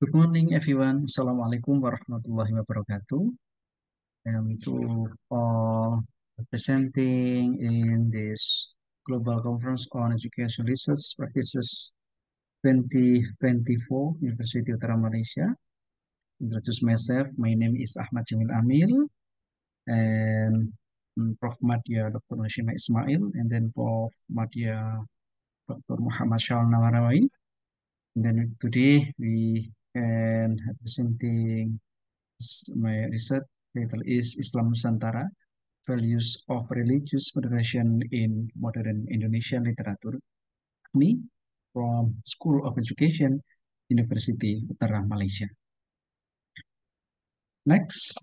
Good morning, everyone. Assalamualaikum warahmatullahi wabarakatuh. And to all presenting in this Global Conference on Education Research Practices 2024, University of Utara Malaysia. Introduce myself. My name is Ahmad Jamil Amil, and Prof. Madya Dr. Nashima Ismail, and then Prof. Madya Dr. Muhammad Shal Nawarawai. And then today we can presenting my research title is Islam Nusantara, Values of Religious Moderation in Modern Indonesian Literature. Me from School of Education, University Utara Malaysia. Next,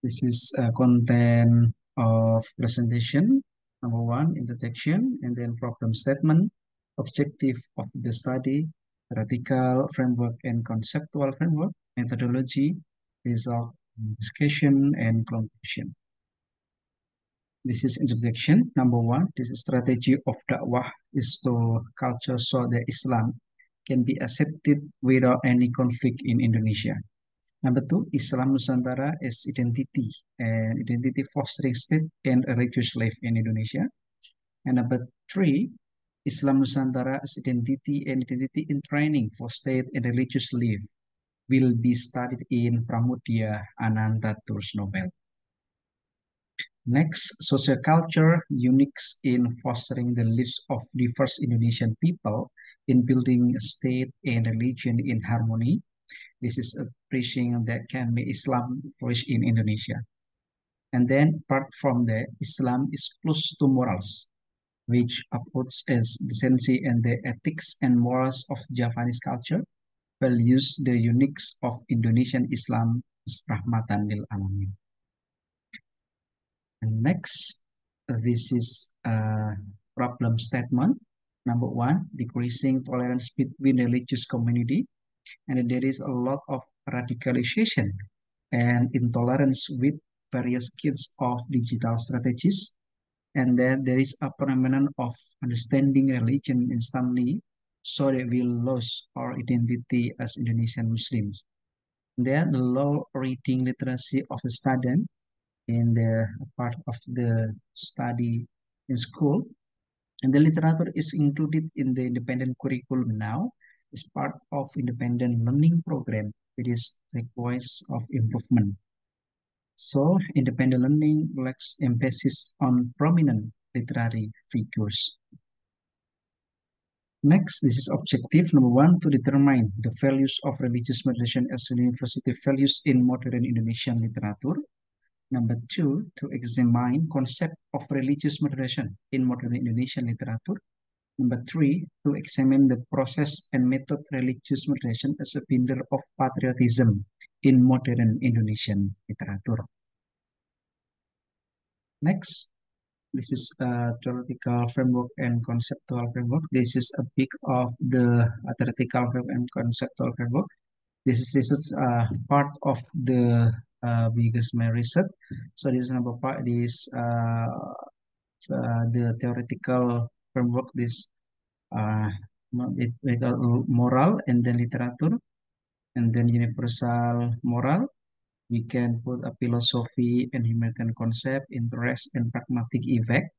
this is content of presentation. Number one, introduction, and then problem statement, objective of the study, theoretical framework and conceptual framework, methodology, result, discussion, and conclusion. This is introduction. Number one, this strategy of dakwah is to culture so that Islam can be accepted without any conflict in Indonesia. Number two, Islam Nusantara is identity and identity fostering state and religious life in Indonesia. And number three, Islam Nusantara as identity and identity in training for state and religious life will be studied in Pramudia Anantatur's novel. Next, social culture unique in fostering the lives of diverse Indonesian people in building a state and religion in harmony. This is a preaching that can be Islam flourish in Indonesia. And then, apart from that, Islam is close to morals, which upholds as decency and the ethics and morals of Javanese culture, values the uniques of Indonesian Islam as rahmatan lil alamin. And next, this is a problem statement. Number one, decreasing tolerance between religious community. And there is a lot of radicalization and intolerance with various kinds of digital strategies. And then there is a phenomenon of understanding religion instantly, so that we lose our identity as Indonesian Muslims. Then the low reading literacy of the student in the part of the study in school. And the literature is included in the independent curriculum now as part of independent learning program. It is requires of improvement. So independent learning lacks emphasis on prominent literary figures. Next, this is objective number one, to determine the values of religious moderation as university values in modern Indonesian literature. Number two, to examine concept of religious moderation in modern Indonesian literature. Number three, to examine the process and method religious moderation as a binder of patriotism in modern Indonesian literature. Next, this is a theoretical framework and conceptual framework. This is a big of the theoretical framework and conceptual framework. This is part of the biggest my research. So this number part is the theoretical framework. This uh, moral and then literature and then universal moral. We can put a philosophy and humanitarian concept, interest and pragmatic effect.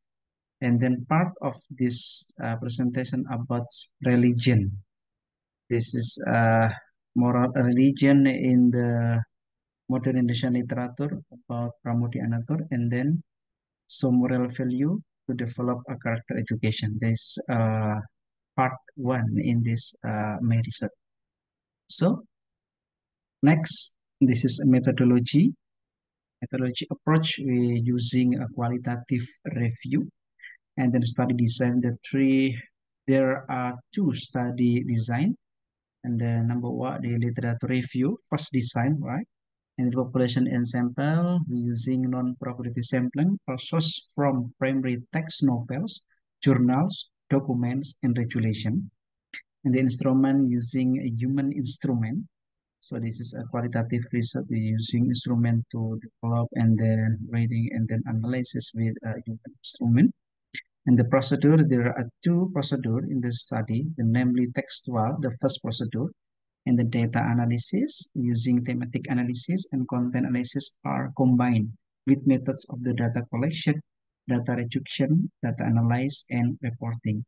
And then part of this presentation about religion. This is moral religion in the modern Indonesian literature about Pramudia Anatur, and then some moral value to develop a character education. This part one in this my research. So next, this is a methodology. Methodology approach, we using a qualitative review and then study design. There are two study design, and the number one, the literature review, first design, right? And the population and sample, we using non-proprietary sampling, or source from primary text novels, journals, documents, and regulation. And the instrument using a human instrument. So this is a qualitative research. We're using instrument to develop and then reading and then analysis with a human instrument. And the procedure, there are two procedures in the study, namely textual, the first procedure, And the data analysis using thematic analysis and content analysis are combined with methods of the data collection, data reduction, data analysis, and reporting.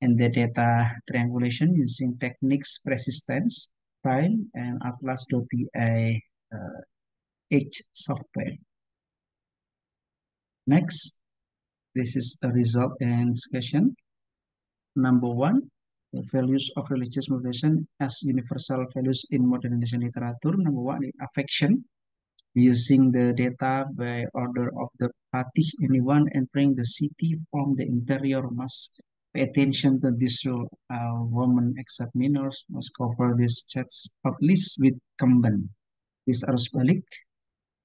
And the data triangulation using techniques persistence, time, and Atlas.ai H software. Next, this is a result and discussion. Number one, the values of religious motivation as universal values in modern Indonesian literature. Number one, affection, using the data by order of the Patih. Anyone entering the city from the interior must pay attention to this rule. Women examiners must cover these chats at least with kemben. This arus balik,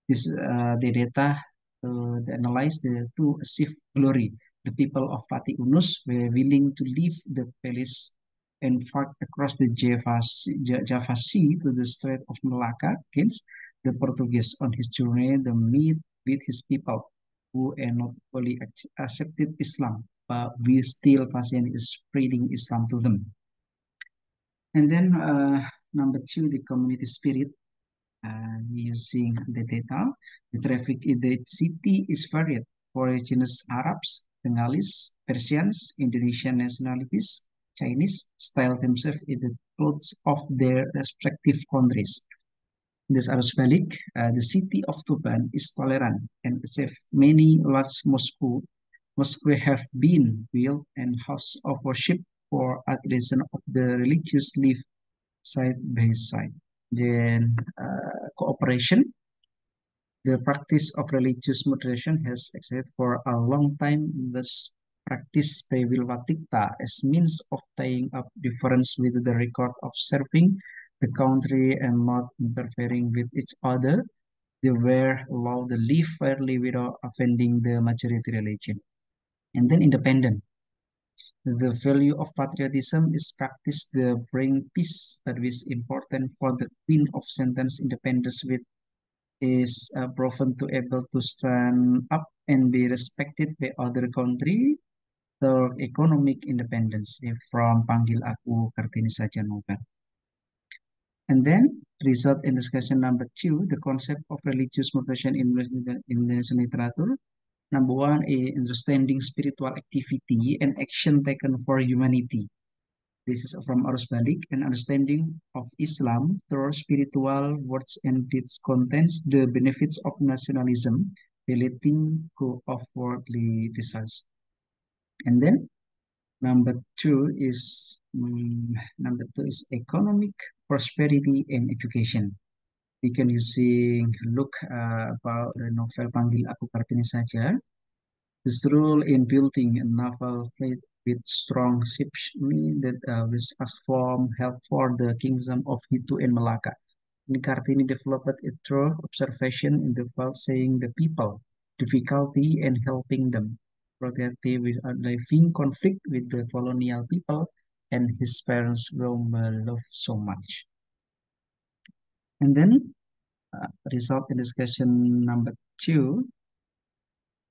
this the data they analyze the to achieve glory. The people of Pati Unus were willing to leave the palace and fight across the Java Sea to the Strait of Malacca against the Portuguese. On his journey, the meet with his people who had not fully accepted Islam, but we still passion is spreading Islam to them. And then number two, the community spirit using the data. The traffic in the city is varied. Foreigners, Arabs, Bengalis, Persians, Indonesian nationalities, Chinese style themselves in the clothes of their respective countries. This arus balik, the city of Tuban is tolerant and safe. Many large mosques have been built and house of worship for adhesion of the religious life side by side. Then cooperation. The practice of religious moderation has existed for a long time. This practice by Wilwatikta as means of tying up difference with the record of serving the country and not interfering with each other. They were allowed to live fairly without offending the majority religion. And then independent. The value of patriotism is practiced to bring peace that is important for the Queen of Sentence independence with is proven to able to stand up and be respected by other country the economic independence from Panggil Aku Kartini Saja Novel. And then result in discussion number two, the concept of religious motivation in Indonesian literature. Number one is understanding spiritual activity and action taken for humanity. This is from Arus Balik, an understanding of Islam through spiritual words and deeds contains the benefits of nationalism relating to of worldly desires. And then number two is economic prosperity and education. We can using look about the novel Panggil Aku Kartini Saja. This rule in building a naval fleet with strong ships that was as form help for the kingdom of Hitu and Malacca. Kartini developed it through observation in the field, saying the people, difficulty and helping them, protective with a living conflict with the colonial people, and his parents whom love so much. And then result in discussion number two.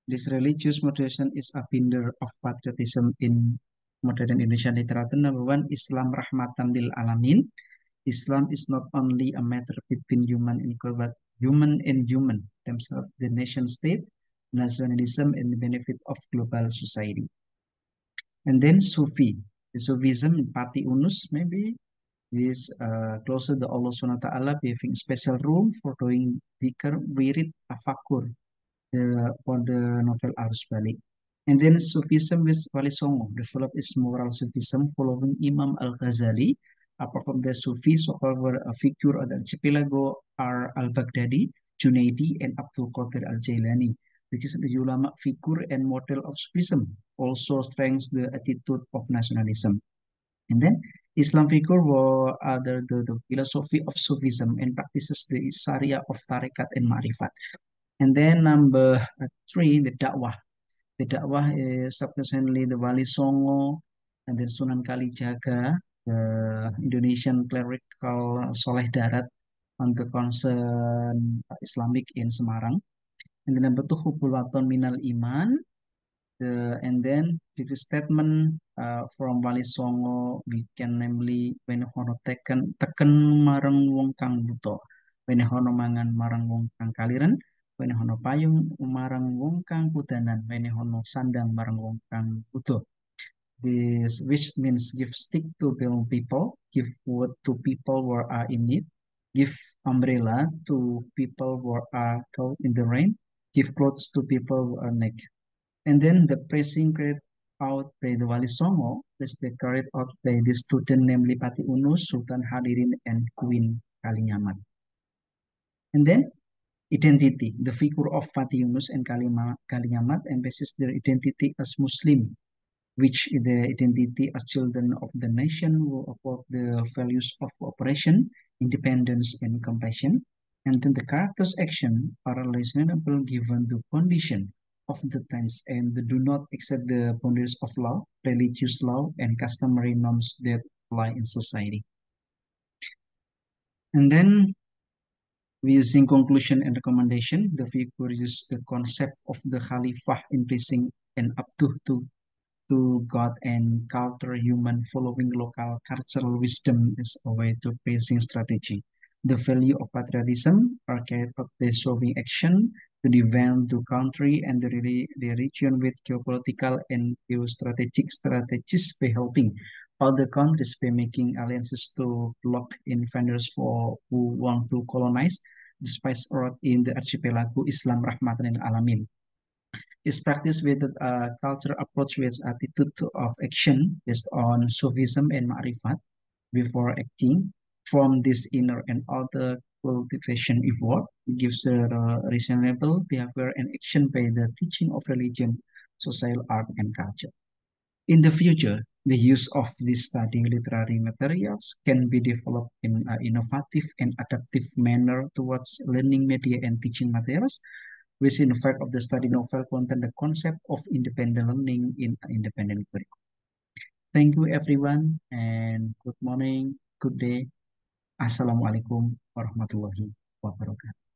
This religious moderation is a pillar of patriotism in modern Indonesian literature. Number one, Islam rahmatan lil alamin. Islam is not only a matter between human and God, but human and human themselves, the nation state, nationalism, and the benefit of global society. And then Sufi, the Sufism in Pati Unus maybe is closer to Allah Subhanahu wa Ta'ala, having special room for doing dhikr, wirid, tafakur for the novel Arus Balik. And then Sufism with Wali Songo developed its moral Sufism following Imam Al-Ghazali. Apart from the Sufi, so-called were a figure of the archipelago are Al-Baghdadi, Junaidi, and Abdul Qadir Al-Jailani, which is the ulama figure and model of Sufism, also strengthens the attitude of nationalism. And then Islam figure were the philosophy of Sufism and practices the Sharia of Tariqat and Ma'rifat. And then number three, the dakwah. The dakwah is subsequently the Wali Songo and then Sunan Kalijaga, the Indonesian clerical Soleh Darat on the concern Islamic in Semarang. And then number two, Hubul Waton Minal Iman. And then the statement from Wali Songo, we can namely when hono teken marang wong kang buto, when hono mangan marang wong kang kaliren, when hono payung marang wong kang putanan, when hono sandang marang wong kang buto. This which means give stick to people, give wood to people who are in need, give umbrella to people who are caught in the rain, give clothes to people who are naked. And then the praising carried out by the Wali Songo is the carried out by the student namely Pati Unus, Sultan Hadirin, and Queen Kalinyamat. And then identity, the figure of Pati Yunus and Kalinyamat emphasizes their identity as Muslim, which is the identity as children of the nation who uphold the values of cooperation, independence, and compassion. And then the character's action are reasonable given the condition of the times and do not exceed the boundaries of law, religious law, and customary norms that apply in society. And then, using conclusion and recommendation, the figure uses the concept of the Khalifah in placing an abduh to God and culture human following local cultural wisdom is a way to praising strategy. The value of patriotism are carried out by solving action to defend the country and the region with geopolitical and geostrategic strategies by helping other countries by making alliances to block in vendors for who want to colonize the spice road in the archipelago Islam Rahmatan lil Alamin is practiced with a cultural approach with attitude of action based on Sufism and Ma'rifat before acting. From this inner and outer cultivation effort gives a reasonable behavior and action by the teaching of religion, social art, and culture. In the future, the use of these study literary materials can be developed in an innovative and adaptive manner towards learning media and teaching materials which in fact of the study novel contain the concept of independent learning in independent curriculum. Thank you everyone and good morning, good day. Assalamualaikum warahmatullahi wabarakatuh.